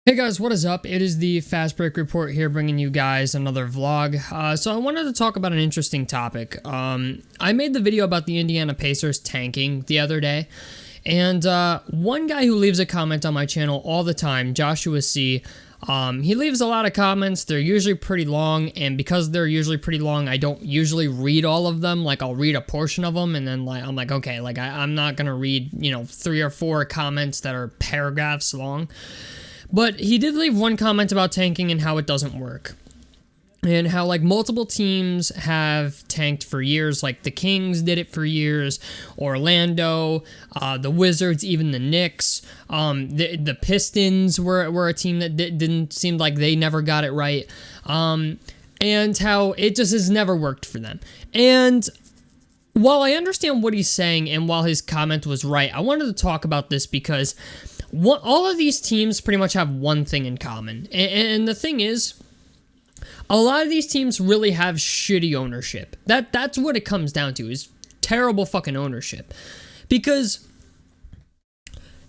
Hey guys, what is up? It is the Fast Break Report here, bringing you guys another vlog. So I wanted to talk about an interesting topic. I made the video about the Indiana Pacers tanking the other day, and one guy who leaves a comment on my channel all the time, Joshua C., he leaves a lot of comments. They're usually pretty long, and because they're usually pretty long, I don't usually read all of them. Like, I'll read a portion of them, and then I'm like, okay, like I'm not gonna read, 3 or 4 comments that are paragraphs long. But he did leave one comment about tanking and how it doesn't work. And how, like, multiple teams have tanked for years. Like, the Kings did it for years. Orlando, the Wizards, even the Knicks. The Pistons were a team that didn't seem like they never got it right. And how it just has never worked for them. And while I understand what he's saying and while his comment was right, I wanted to talk about this because all of these teams pretty much have one thing in common. And the thing is, a lot of these teams really have shitty ownership. That's what it comes down to, is terrible fucking ownership. Because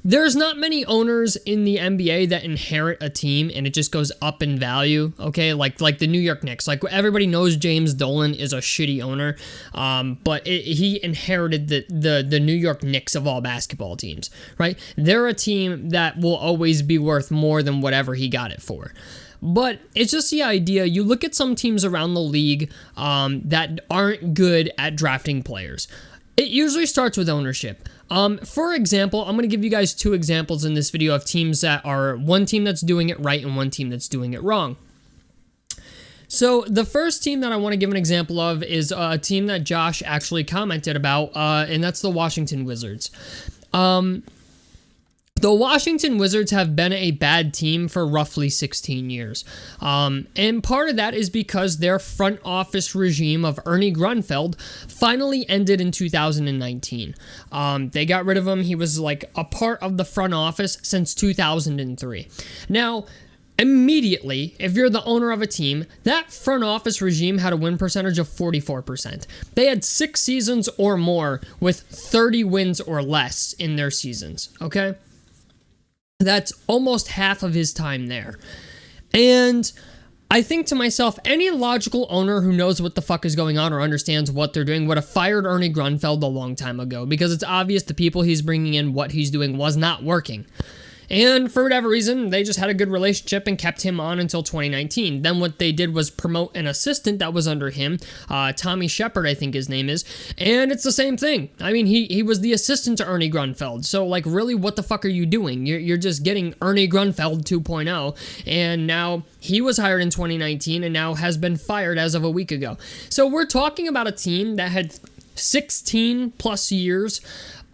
there's not many owners in the NBA that inherit a team and it just goes up in value, okay? Like the New York Knicks. Like, everybody knows James Dolan is a shitty owner, but he inherited the New York Knicks of all basketball teams, right? They're a team that will always be worth more than whatever he got it for. But it's just the idea, you look at some teams around the league that aren't good at drafting players. It usually starts with ownership. For example, I'm going to give you guys 2 examples in this video of teams that are one team that's doing it right and one team that's doing it wrong. So the first team that I want to give an example of is a team that Josh actually commented about, and that's the Washington Wizards. The Washington Wizards have been a bad team for roughly 16 years. And part of that is because their front office regime of Ernie Grunfeld finally ended in 2019. They got rid of him. He was like a part of the front office since 2003. Now, immediately, if you're the owner of a team, that front office regime had a win percentage of 44%. They had 6 seasons or more with 30 wins or less in their seasons, okay? That's almost half of his time there. And I think to myself, any logical owner who knows what the fuck is going on or understands what they're doing would have fired Ernie Grunfeld a long time ago, because it's obvious the people he's bringing in, what he's doing, was not working. And for whatever reason, they just had a good relationship and kept him on until 2019. Then what they did was promote an assistant that was under him, Tommy Shepard, I think his name is, and it's the same thing. I mean, he was the assistant to Ernie Grunfeld, so, like, really, what the fuck are you doing? You're just getting Ernie Grunfeld 2.0, and now he was hired in 2019 and now has been fired as of a week ago. So we're talking about a team that had 16 plus years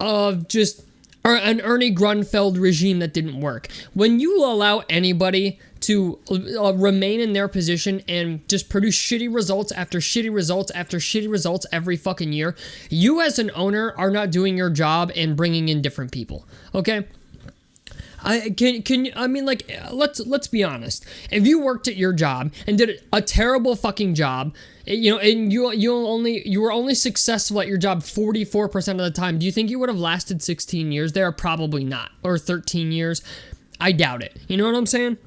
of just an Ernie Grunfeld regime that didn't work. When you allow anybody to remain in their position and just produce shitty results after shitty results after shitty results every fucking year, you as an owner are not doing your job and bringing in different people, okay? Let's be honest. If you worked at your job and did a terrible fucking job, and you were only successful at your job 44% of the time, do you think you would have lasted 16 years there? Probably not. Or 13 years. I doubt it. You know what I'm saying?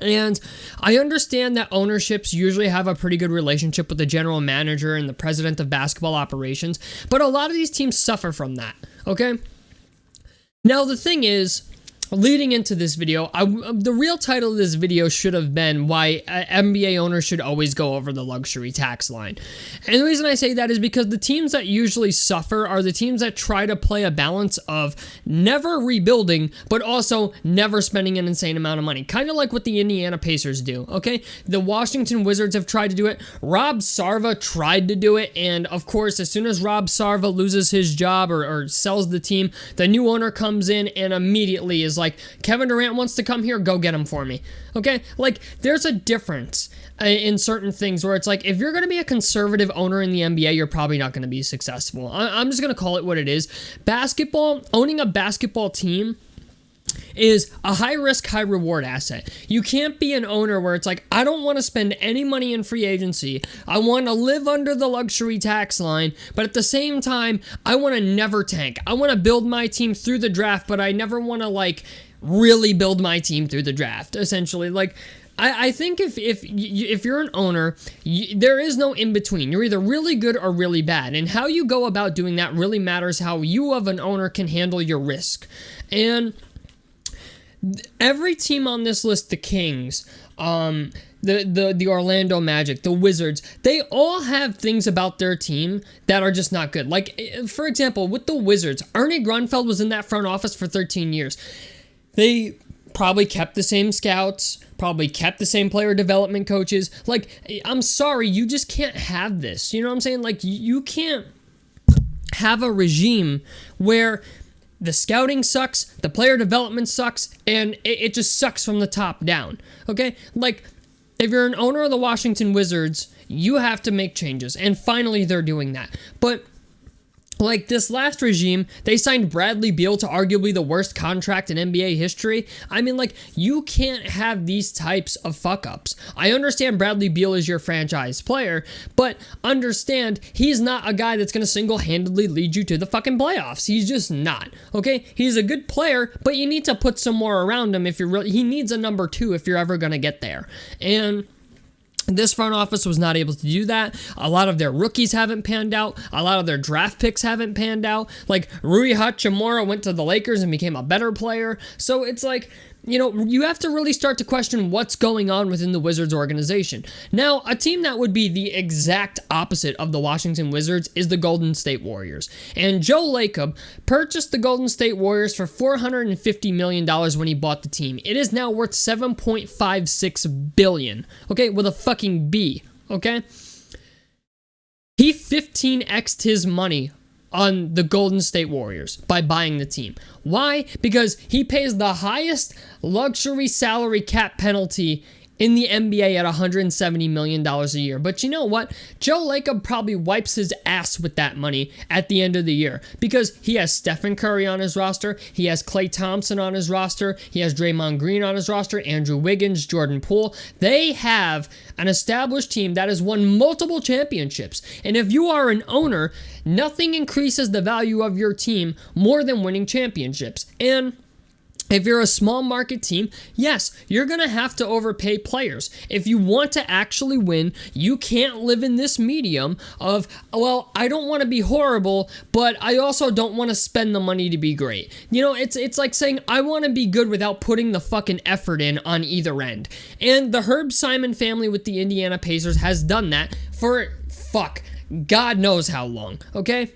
And I understand that ownerships usually have a pretty good relationship with the general manager and the president of basketball operations, but a lot of these teams suffer from that, okay? Now, the thing is, leading into this video, the real title of this video should have been why NBA owners should always go over the luxury tax line. And the reason I say that is because the teams that usually suffer are the teams that try to play a balance of never rebuilding, but also never spending an insane amount of money. Kind of like what the Indiana Pacers do, okay? The Washington Wizards have tried to do it. Rob Sarva tried to do it, and of course, as soon as Rob Sarva loses his job or sells the team, the new owner comes in and immediately is like, Kevin Durant wants to come here, go get him for me. Okay? Like, there's a difference in certain things where it's like, if you're going to be a conservative owner in the NBA, you're probably not going to be successful. I'm just going to call it what it is. Owning a basketball team is a high-risk, high-reward asset. You can't be an owner where it's like, I don't want to spend any money in free agency. I want to live under the luxury tax line, but at the same time, I want to never tank. I want to build my team through the draft, but I never want to, like, really build my team through the draft, essentially. Like, I think if you're an owner, there is no in between. You're either really good or really bad, and how you go about doing that really matters. How you, of an owner, can handle your risk. And every team on this list, the Kings, the Orlando Magic, the Wizards, they all have things about their team that are just not good. Like, for example, with the Wizards, Ernie Grunfeld was in that front office for 13 years. They probably kept the same scouts, probably kept the same player development coaches. Like, I'm sorry, you just can't have this. You know what I'm saying? Like, you can't have a regime where the scouting sucks, the player development sucks, and it just sucks from the top down. Okay? Like, if you're an owner of the Washington Wizards, you have to make changes. And finally, they're doing that. But like this last regime, they signed Bradley Beal to arguably the worst contract in NBA history. I mean, like, you can't have these types of fuck-ups. I understand Bradley Beal is your franchise player, but understand he's not a guy that's going to single-handedly lead you to the fucking playoffs. He's just not, okay? He's a good player, but you need to put some more around him if you're really... He needs a number 2 if you're ever going to get there. And this front office was not able to do that. A lot of their rookies haven't panned out. A lot of their draft picks haven't panned out. Like, Rui Hachimura went to the Lakers and became a better player. So it's like, you know, you have to really start to question what's going on within the Wizards organization. Now, a team that would be the exact opposite of the Washington Wizards is the Golden State Warriors. And Joe Lacob purchased the Golden State Warriors for $450 million when he bought the team. It is now worth $7.56 billion, okay, with a fucking B, okay? He 15x'd his money on the Golden State Warriors by buying the team. Why? Because he pays the highest luxury salary cap penalty in the NBA at $170 million a year. But you know what? Joe Lacob probably wipes his ass with that money at the end of the year because he has Stephen Curry on his roster, he has Klay Thompson on his roster, he has Draymond Green on his roster, Andrew Wiggins, Jordan Poole. They have an established team that has won multiple championships. And if you are an owner, nothing increases the value of your team more than winning championships. And if you're a small market team, yes, you're going to have to overpay players. If you want to actually win, you can't live in this medium of, well, I don't want to be horrible, but I also don't want to spend the money to be great. You know, it's like saying I want to be good without putting the fucking effort in on either end. And the Herb Simon family with the Indiana Pacers has done that for, God knows how long, okay?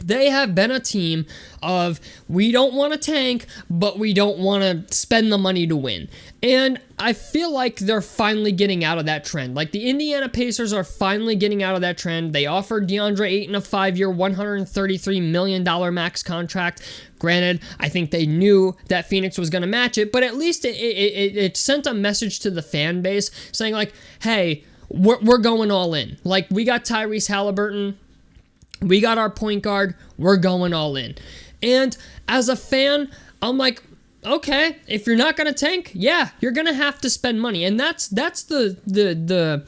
They have been a team of, we don't want to tank, but we don't want to spend the money to win. And I feel like they're finally getting out of that trend. Like, the Indiana Pacers are finally getting out of that trend. They offered DeAndre Ayton a 5-year, $133 million max contract. Granted, I think they knew that Phoenix was going to match it, but at least it sent a message to the fan base saying, like, hey, we're going all in. Like, we got Tyrese Halliburton. We got our point guard. We're going all in. And as a fan, I'm like, okay, if you're not going to tank, yeah, you're going to have to spend money. And that's the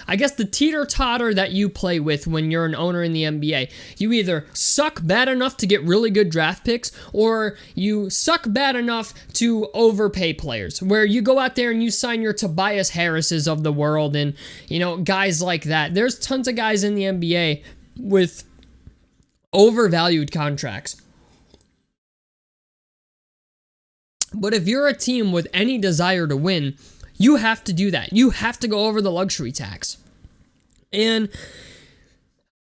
I guess the teeter-totter that you play with when you're an owner in the NBA. You either suck bad enough to get really good draft picks, or you suck bad enough to overpay players, where you go out there and you sign your Tobias Harrises of the world and, you know, guys like that. There's tons of guys in the NBA with overvalued contracts. But if you're a team with any desire to win, you have to do that. You have to go over the luxury tax. And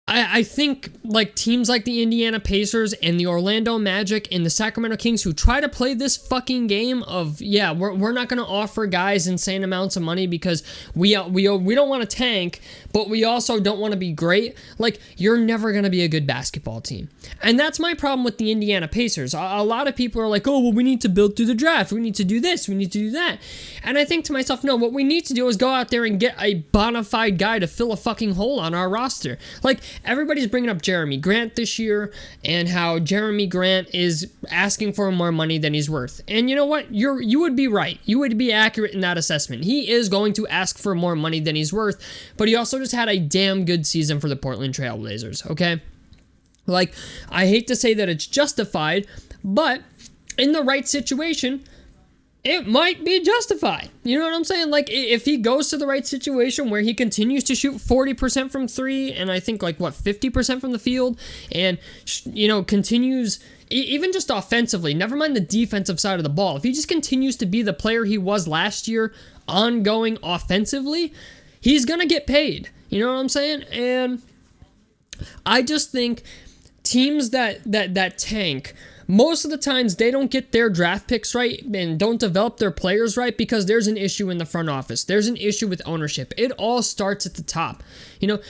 I think, like, teams like the Indiana Pacers and the Orlando Magic and the Sacramento Kings who try to play this fucking game of, yeah, we're not going to offer guys insane amounts of money because we don't want to tank, but we also don't want to be great. Like, you're never going to be a good basketball team. And that's my problem with the Indiana Pacers. A lot of people are like, oh, well, we need to build through the draft. We need to do this. We need to do that. And I think to myself, no, what we need to do is go out there and get a bona fide guy to fill a fucking hole on our roster. Like, everybody's bringing up Jeremy Grant this year and how Jeremy Grant is asking for more money than he's worth. And you know what? You would be right. You would be accurate in that assessment. He is going to ask for more money than he's worth, but he also just had a damn good season for the Portland Trail Blazers, okay? Like, I hate to say that it's justified, but in the right situation, it might be justified. You know what I'm saying? Like, if he goes to the right situation where he continues to shoot 40% from three, and I think, 50% from the field, and, continues, even just offensively, never mind the defensive side of the ball, if he just continues to be the player he was last year, ongoing offensively, he's going to get paid. You know what I'm saying? And I just think teams that tank, most of the times they don't get their draft picks right and don't develop their players right because there's an issue in the front office. There's an issue with ownership. It all starts at the top.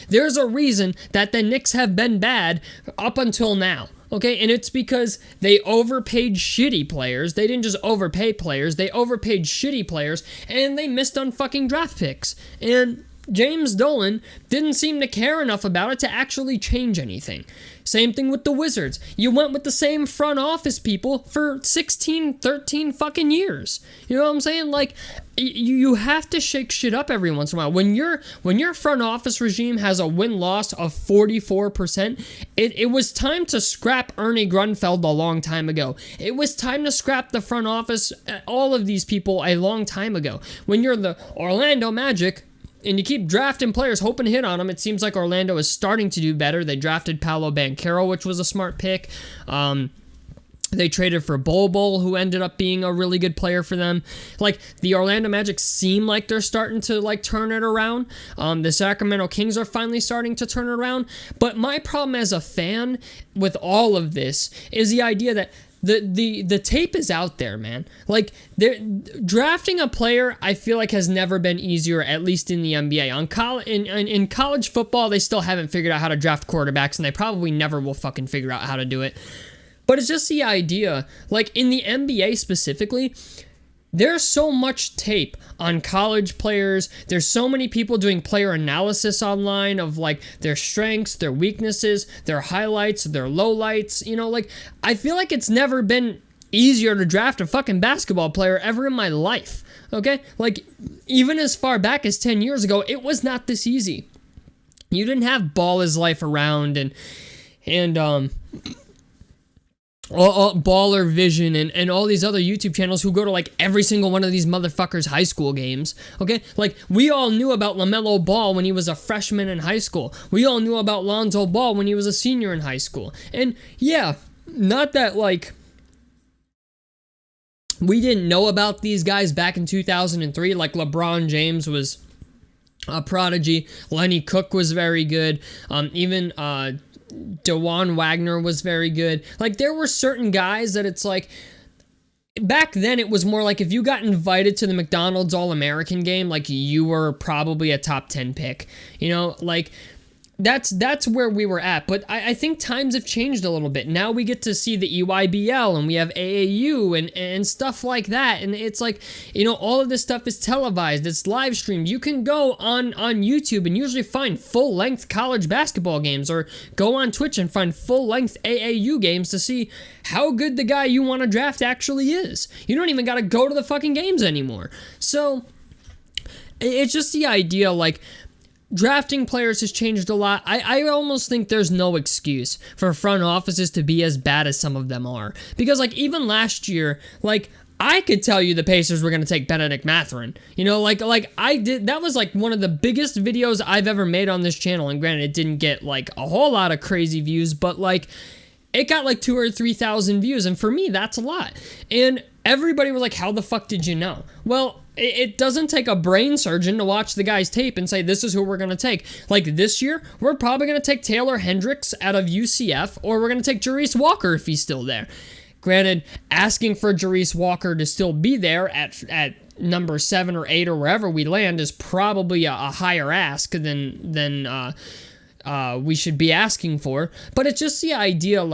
There's a reason that the Knicks have been bad up until now. Okay, and it's because they overpaid shitty players. They didn't just overpay players. They overpaid shitty players, and they missed on fucking draft picks. And James Dolan didn't seem to care enough about it to actually change anything. Same thing with the Wizards. You went with the same front office people for 16, 13 fucking years. You know what I'm saying? Like, you have to shake shit up every once in a while. When your front office regime has a win-loss of 44%, it was time to scrap Ernie Grunfeld a long time ago. It was time to scrap the front office, all of these people a long time ago. When you're the Orlando Magic, and you keep drafting players, hoping to hit on them. It seems like Orlando is starting to do better. They drafted Paolo Banchero, which was a smart pick. They traded for Bol, who ended up being a really good player for them. Like, the Orlando Magic seem like they're starting to, turn it around. The Sacramento Kings are finally starting to turn it around. But my problem as a fan with all of this is the idea that the tape is out there, man. Like, drafting a player, I feel like, has never been easier, at least in the NBA. In college football, they still haven't figured out how to draft quarterbacks, and they probably never will fucking figure out how to do it. But it's just the idea, in the NBA specifically, there's so much tape on college players. There's so many people doing player analysis online of their strengths, their weaknesses, their highlights, their lowlights. I feel like it's never been easier to draft a fucking basketball player ever in my life. Okay? Even as far back as 10 years ago, it was not this easy. You didn't have Ball Is Life around and Baller Vision and all these other YouTube channels who go to every single one of these motherfuckers' high school games. Okay, we all knew about LaMelo Ball when he was a freshman in high school. We all knew about Lonzo Ball when he was a senior in high school. And yeah, not that we didn't know about these guys back in 2003. LeBron James was a prodigy. Lenny Cook was very good. Even DeJuan Wagner was very good. There were certain guys that it's back then it was more if you got invited to the McDonald's All-American game, you were probably a top 10 pick. That's where we were at. But I think times have changed a little bit. Now we get to see the EYBL and we have AAU and stuff like that. And it's all of this stuff is televised. It's live streamed. You can go on YouTube and usually find full-length college basketball games, or go on Twitch and find full-length AAU games to see how good the guy you want to draft actually is. You don't even got to go to the fucking games anymore. So it's just the idea, drafting players has changed a lot. I almost think there's no excuse for front offices to be as bad as some of them are. Because, even last year, I could tell you the Pacers were going to take Benedict Mathurin. I did. That was, one of the biggest videos I've ever made on this channel. And granted, it didn't get, a whole lot of crazy views. But, it got, 2,000 or 3,000 views. And for me, that's a lot. And everybody was like, how the fuck did you know? Well, it doesn't take a brain surgeon to watch the guy's tape and say, this is who we're going to take. This year, we're probably going to take Taylor Hendricks out of UCF, or we're going to take Jerice Walker if he's still there. Granted, asking for Jerice Walker to still be there at number 7 or 8 or wherever we land is probably a higher ask than we should be asking for. But it's just the idea,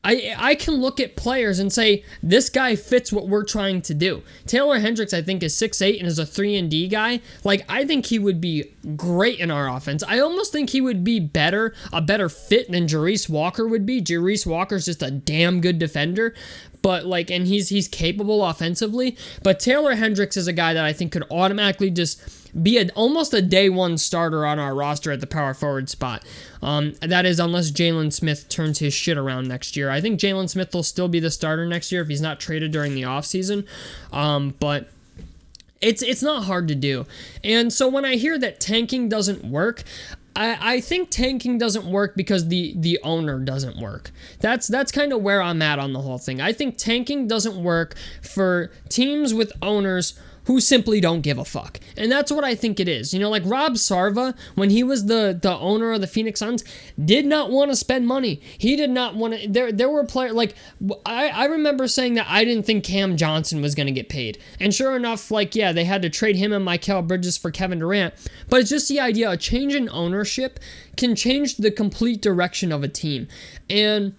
I can look at players and say, this guy fits what we're trying to do. Taylor Hendricks, I think, is 6'8" and is a 3-and-D guy. I think he would be great in our offense. I almost think he would be a better fit than Jerice Walker would be. Jerice Walker's just a damn good defender. but like, and he's capable offensively. But Taylor Hendricks is a guy that I think could automatically just be almost a day one starter on our roster at the power forward spot. That is, unless Jalen Smith turns his shit around next year. I think Jalen Smith will still be the starter next year if he's not traded during the offseason. But it's not hard to do. And so when I hear that tanking doesn't work, I think tanking doesn't work because the owner doesn't work. That's kind of where I'm at on the whole thing. I think tanking doesn't work for teams with owners who simply don't give a fuck. And that's what I think it is. You know, like Rob Sarva, when he was the owner of the Phoenix Suns, did not want to spend money. He did not want to. There were players, like, I remember saying that I didn't think Cam Johnson was going to get paid. And sure enough, like, yeah, they had to trade him and Mikal Bridges for Kevin Durant. But it's just the idea, a change in ownership can change the complete direction of a team. And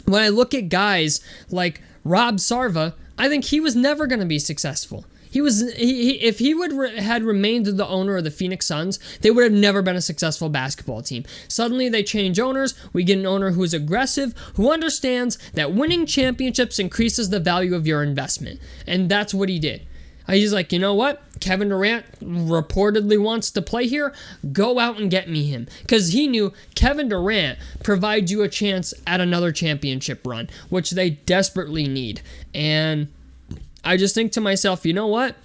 when I look at guys like Rob Sarva, I think he was never going to be successful. If he had remained the owner of the Phoenix Suns, they would have never been a successful basketball team. Suddenly they change owners. We get an owner who's aggressive, who understands that winning championships increases the value of your investment. And that's what he did. He's like, you know what? Kevin Durant reportedly wants to play here. Go out and get me him. Because he knew Kevin Durant provides you a chance at another championship run, which they desperately need. And I just think to myself, you know what?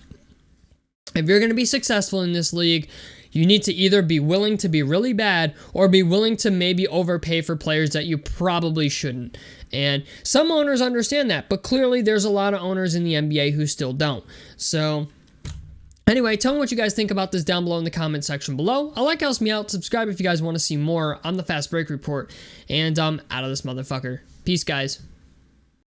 If you're going to be successful in this league, you need to either be willing to be really bad or be willing to maybe overpay for players that you probably shouldn't. And some owners understand that, but clearly there's a lot of owners in the NBA who still don't. So anyway, tell me what you guys think about this down below in the comment section below. Helps me out. Subscribe if you guys want to see more on the Fast Break Report. And I'm out of this motherfucker. Peace, guys.